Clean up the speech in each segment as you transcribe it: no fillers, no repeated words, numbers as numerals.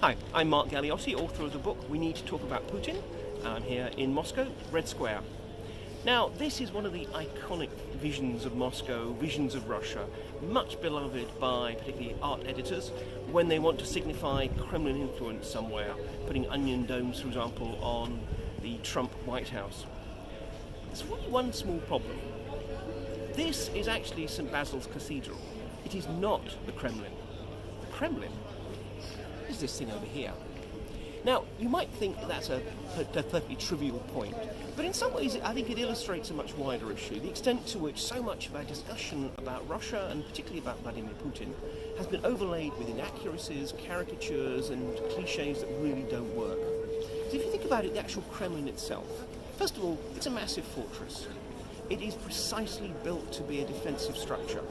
Hi, I'm Mark Galeotti, author of the book We Need to Talk About Putin, and I'm here in Moscow, Red Square. Now, this is one of the iconic visions of Moscow, visions of Russia, much beloved by particularly art editors when they want to signify Kremlin influence somewhere, putting onion domes, for example, on the Trump White House. There's only one small problem. This is actually St. Basil's Cathedral. It is not the Kremlin. The Kremlin is this thing over here. Now, you might think that's a perfectly trivial point, but in some ways I think it illustrates a much wider issue, the extent to which so much of our discussion about Russia, and particularly about Vladimir Putin, has been overlaid with inaccuracies, caricatures, and cliches that really don't work. So if you think about it, the actual Kremlin itself, first of all, it's a massive fortress. It is precisely built to be a defensive structure.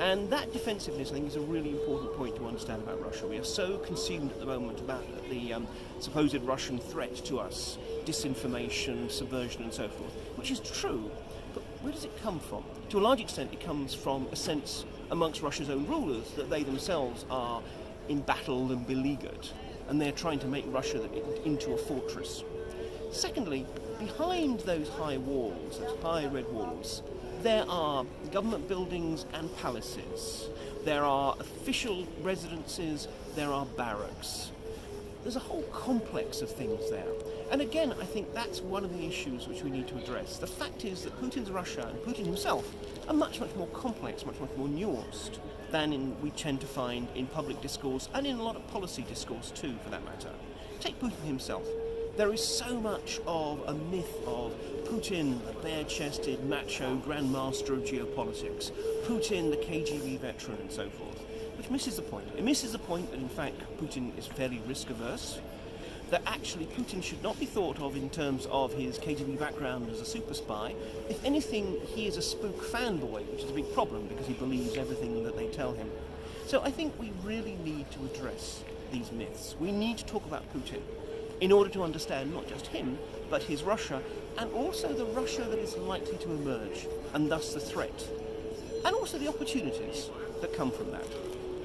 And that defensiveness, I think, is a really important point to understand about Russia. We are so consumed at the moment about the supposed Russian threat to us, disinformation, subversion and so forth, which is true, but where does it come from? To a large extent, it comes from a sense amongst Russia's own rulers that they themselves are embattled and beleaguered, and they're trying to make Russia into a fortress. Secondly, behind those high walls, those high red walls, there are government buildings and palaces. There are official residences. There are barracks. There's a whole complex of things there. And again, I think that's one of the issues which we need to address. The fact is that Putin's Russia and Putin himself are much more complex, much more nuanced than we tend to find in public discourse and in a lot of policy discourse too, for that matter. Take Putin himself. There is so much of a myth of Putin, the bare-chested, macho grandmaster of geopolitics, Putin, the KGB veteran, and so forth, which misses the point. It misses the point that, in fact, Putin is fairly risk-averse, that actually Putin should not be thought of in terms of his KGB background as a super spy. If anything, he is a spook fanboy, which is a big problem because he believes everything that they tell him. So I think we really need to address these myths. We need to talk about Putin in order to understand not just him, but his Russia, and also the Russia that is likely to emerge, and thus the threat, and also the opportunities that come from that.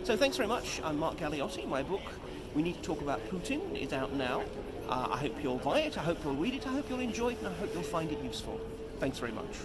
So thanks very much. I'm Mark Galeotti. My book, We Need to Talk About Putin, is out now. I hope you'll buy it, I hope you'll read it, I hope you'll enjoy it, and I hope you'll find it useful. Thanks very much.